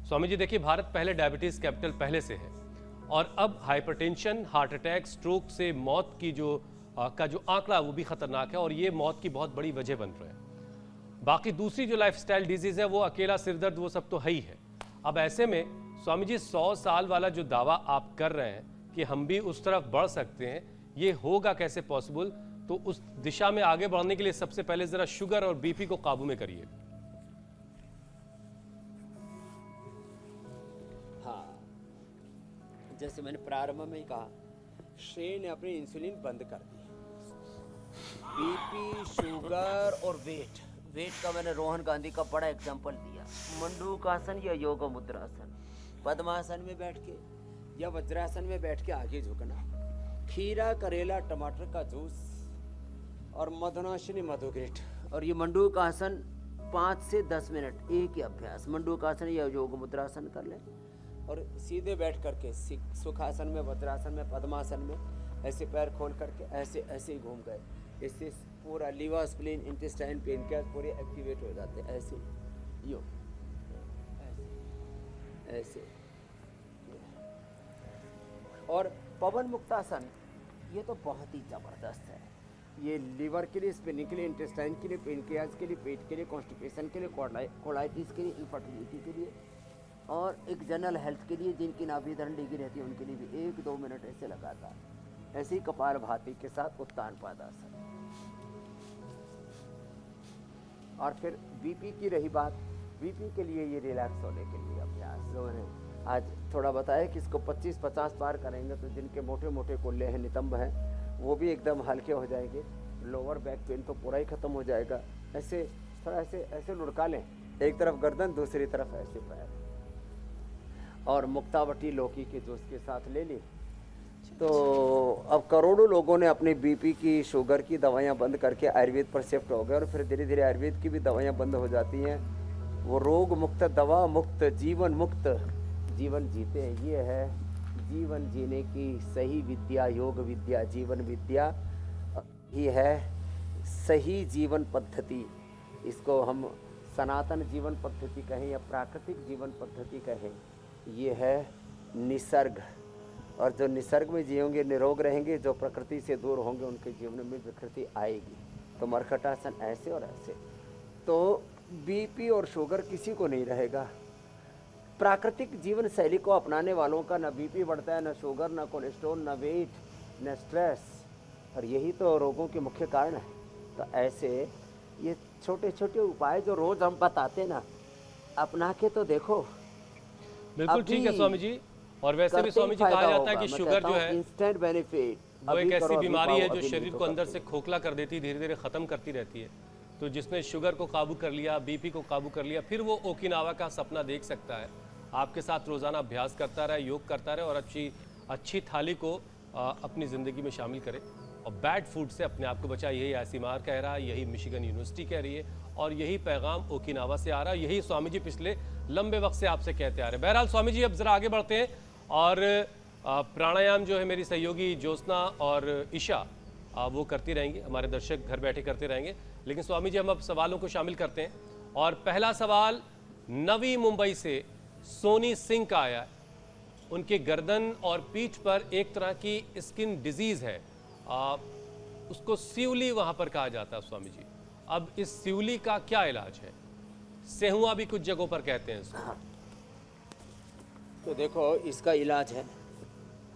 स्वामी जी देखिए, भारत पहले diabetes capital पहले से है और अब हाइपरटेंशन, हार्ट अटैक, स्ट्रोक से मौत की जो आंकड़ा वो भी खतरनाक है और ये मौत की बहुत बड़ी वजह बन रहा है। बाकी दूसरी जो लाइफस्टाइल डिजीज है वो अकेला सिरदर्द वो सब तो है ही है। अब ऐसे में स्वामी जी 100 साल वाला जो दावा आप कर रहे हैं कि हम भी उस तरफ बढ़ सकते हैं, ये होगा कैसे पॉसिबल? तो उस दिशा में आगे बढ़ने के लिए सबसे पहले जरा शुगर और बीपी को काबू में करिए। हाँ, जैसे मैंने प्रारंभ में ही कहा, श्रेय ने अपनी इंसुलिन बंद कर दी। बीपी, शुगर और वेट का मैंने रोहन गांधी का बड़ा एग्जांपल दिया। मंडूकासन या योग मुद्रासन, पद्मासन में बैठ के या वज्रासन में बैठ के आगे झुकना, खीरा, करेला, टमाटर का जूस और मधुनाशिनी मधुग्रिट। और ये मंडूकासन 5 से 10 मिनट एक ही अभ्यास, मंडूकासन या योग मुद्रासन कर लें और सीधे बैठ करके सुखासन में, वज्रासन में, पद्मासन में ऐसे पैर खोल करके ऐसे ऐसे ही घूम गए। इससे पूरा लीवर, स्प्लीन, इंटेस्टाइन, पेनक्रियास पूरे एक्टिवेट हो जाते हैं। ऐसे यो ऐसे ऐसे। और पवन मुक्तासन ये तो बहुत ही जबरदस्त है। ये लीवर के लिए, स्प्लीन के लिए, इंटेस्टाइन के लिए, पेनक्रियास के लिए, पेट के लिए, कॉन्स्टिपेशन के लिए, कोलाइटिस के लिए, इनफर्टिलिटी के लिए और एक जनरल हेल्थ के लिए, जिनकी नाभि धरण डिगी रहती है उनके लिए भी 1-2 मिनट ऐसे लगातार। ऐसे ही कपालभाति के साथ उत्तान पादासन। और फिर बीपी की रही बात, बीपी के लिए ये रिलैक्स होने के लिए अभ्यास जो है आज थोड़ा बताया कि इसको 25-50 बार करेंगे तो जिनके मोटे मोटे कुल्ले हैं, नितंब हैं, वो भी एकदम हल्के हो जाएंगे। लोअर बैक पेन तो पूरा ही खत्म हो जाएगा। ऐसे थोड़ा ऐसे ऐसे लुढ़का लें, एक तरफ गर्दन, दूसरी तरफ ऐसे पैर, और मुक्तावटी लौकी के जूस के साथ ले ली। तो अब करोड़ों लोगों ने अपने बीपी की, शुगर की दवाइयाँ बंद करके आयुर्वेद पर शिफ्ट हो गए और फिर धीरे धीरे आयुर्वेद की भी दवाइयाँ बंद हो जाती हैं। वो रोग मुक्त, दवा मुक्त, जीवन मुक्त जीवन जीते हैं। ये है जीवन जीने की सही विद्या, योग विद्या, जीवन विद्या ही है सही जीवन पद्धति। इसको हम सनातन जीवन पद्धति कहें या प्राकृतिक जीवन पद्धति कहें, ये है निसर्ग। और जो निसर्ग में जिएंगे निरोग रहेंगे, जो प्रकृति से दूर होंगे उनके जीवन में विकृति आएगी। तो मरकटासन ऐसे और ऐसे। तो बीपी और शुगर किसी को नहीं रहेगा। प्राकृतिक जीवन शैली को अपनाने वालों का न बीपी बढ़ता है, न शुगर, न कोलेस्ट्रॉल, न वेट, न स्ट्रेस, और यही तो रोगों के मुख्य कारण है। तो ऐसे ये छोटे छोटे उपाय जो रोज हम बताते ना, अपना के तो देखो। बिल्कुल ठीक है स्वामी जी। और वैसे भी स्वामी जी कहा जाता है कि शुगर जो है इंस्टेंट बेनिफिट, वो एक ऐसी बीमारी है जो शरीर को अंदर से खोखला कर देती है, धीरे धीरे खत्म करती रहती है। तो जिसने शुगर को काबू कर लिया, बीपी को काबू कर लिया, फिर वो ओकिनावा का सपना देख सकता है। आपके साथ रोजाना अभ्यास करता रहे, योग करता रहे और अच्छी थाली को अपनी जिंदगी में शामिल करे और बैड फूड से अपने आप को बचाए। यही आईसीएमआर कह रहा है, यही मिशिगन यूनिवर्सिटी कह रही है और यही पैगाम ओकिनावा से आ रहा है। यही स्वामी जी पिछले लंबे वक्त से आपसे कहते आ रहे हैं। बहरहाल स्वामी जी अब जरा आगे बढ़ते हैं और प्राणायाम जो है मेरी सहयोगी ज्योत्सना और ईशा वो करती रहेंगी, हमारे दर्शक घर बैठे करते रहेंगे। लेकिन स्वामी जी हम अब सवालों को शामिल करते हैं और पहला सवाल नवी मुंबई से सोनी सिंह का आया है। उनके गर्दन और पीठ पर एक तरह की स्किन डिजीज है, उसको सिवली वहां पर कहा जाता है स्वामी जी। अब इस सिवली का क्या इलाज है? सेहुआ भी कुछ जगहों पर कहते हैं इसको। तो देखो इसका इलाज है,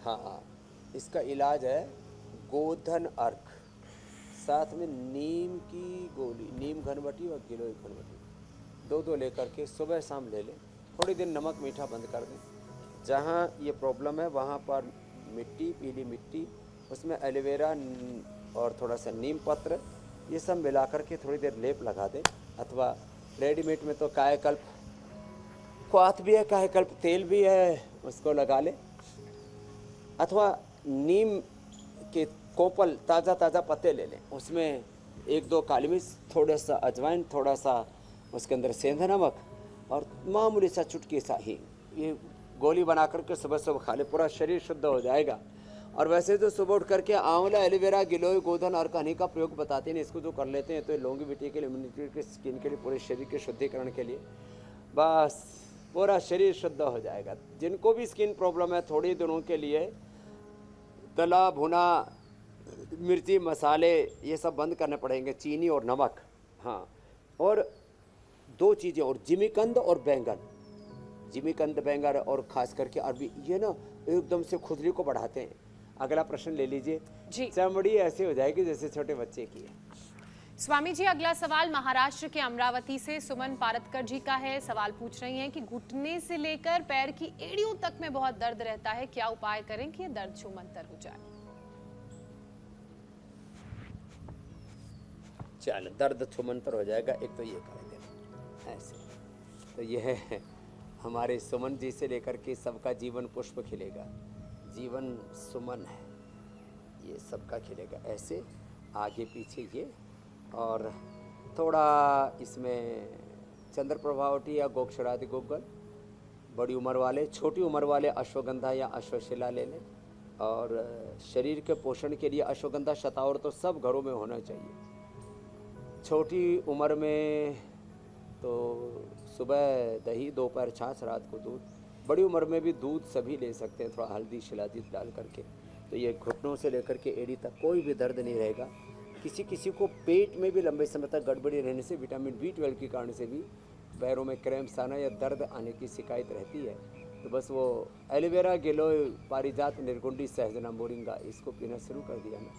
हाँ इसका इलाज है गोधन अर्क, साथ में नीम की गोली, नीम घनवटी और गिलोय घनवटी, 2-2 लेकर के सुबह शाम ले लें। थोड़ी दिन नमक मीठा बंद कर दें। जहाँ ये प्रॉब्लम है वहाँ पर मिट्टी, पीली मिट्टी, उसमें एलोवेरा और थोड़ा सा नीम पत्र, ये सब मिला कर के थोड़ी देर लेप लगा दें। अथवा रेडीमेड में तो कायाकल्प क्वाथ भी है, कायाकल्प तेल भी है, उसको लगा लें। अथवा नीम के कोपल ताज़ा पत्ते ले लें, उसमें 1-2 काली मिर्च, थोड़ा सा अजवाइन, थोड़ा सा उसके अंदर सेंधा नमक और मामूली सा चुटकी सा ही, ये गोली बना करके सुबह सुबह खा ले, पूरा शरीर शुद्ध हो जाएगा। और वैसे तो सुबह उठ करके आंवला, एलोवेरा, गिलोय, गोधन और कनी का प्रयोग बताते हैं, इसको जो कर लेते हैं तो लॉन्गेविटी के लिए, इम्यूनिटी के, स्किन के लिए, पूरे शरीर के शुद्धिकरण के लिए बस पूरा शरीर शुद्ध हो जाएगा। जिनको भी स्किन प्रॉब्लम है थोड़ी दिनों के लिए तला भुना मिर्ची मसाले ये सब बंद करने पड़ेंगे, चीनी और नमक। हाँ, और दो चीज़ें और जिमीकंद और बैंगन, जिमीकंद बैंगन और खास करके अरबी, ये ना एकदम से खुजली को बढ़ाते हैं। अगला प्रश्न ले लीजिए जी। चमड़ी ऐसी हो जाएगी जैसे छोटे बच्चे की है। स्वामी जी, अगला सवाल महाराष्ट्र के अमरावती से सुमन पारतकर जी का है। सवाल पूछ रही हैं कि घुटने से लेकर पैर की एड़ियों तक में बहुत दर्द रहता है, क्या उपाय करें कि ये दर्द छूमंतर हो जाए? चल, दर्द छुमंतर हो जाएगा। एक तो ये करेंगे ऐसे, तो ये है हमारे सुमन जी से लेकर के सबका जीवन पुष्प खिलेगा। जीवन सुमन है, ये सबका खिलेगा ऐसे, आगे पीछे ये, और थोड़ा इसमें चंद्र प्रभावटी या गोक्षरादि गोगल, बड़ी उम्र वाले, छोटी उम्र वाले अश्वगंधा या अश्वशिला ले लें। और शरीर के पोषण के लिए अश्वगंधा शतावर तो सब घरों में होना चाहिए। छोटी उम्र में तो सुबह दही, दोपहर छाछ, रात को दूध। बड़ी उम्र में भी दूध सभी ले सकते हैं, थोड़ा हल्दी शिलाजीत डाल करके। तो ये घुटनों से लेकर के एड़ी तक कोई भी दर्द नहीं रहेगा। किसी किसी को पेट में भी लंबे समय तक गड़बड़ी रहने से, विटामिन B12 के कारण से भी पैरों में क्रैम्प्स आना या दर्द आने की शिकायत रहती है, तो बस वो एलोवेरा, गिलोय, पारिजात, निर्गुंडी, सहजना, मोरिंगा इसको पीना शुरू कर दिया ना,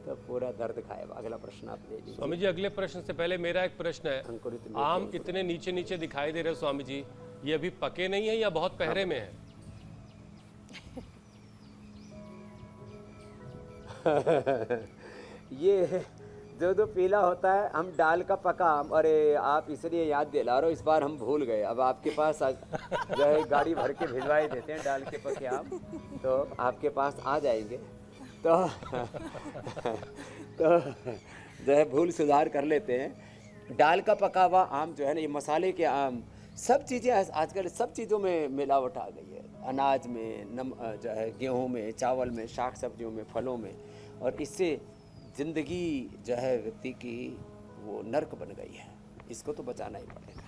तो पूरा दर्द गायब। अगला प्रश्न आप ले लीजिए। स्वामी जी, अगले प्रश्न से पहले मेरा एक प्रश्न है। अंकुरित आम इतने नीचे नीचे दिखाई दे रहे हो स्वामी जी, ये अभी पके नहीं है या बहुत पहरे में है? ये जो पीला होता है, हम डाल का पका आम, अरे आप इसलिए याद दिला रहे हो, इस बार हम भूल गए। अब आपके पास जो है गाड़ी भर के भिजवाई देते हैं डाल के पके आम, तो आपके पास आ जाएंगे। तो तो जो है भूल सुधार कर लेते हैं। डाल का पका हुआ आम जो है ना, ये मसाले के आम, सब चीज़ें आजकल सब चीज़ों में मिलावट आ गई है। अनाज में, जो है गेहूं में, चावल में, शाक सब्जियों में, फलों में, और इससे ज़िंदगी जो है व्यक्ति की वो नर्क बन गई है। इसको तो बचाना ही पड़ेगा।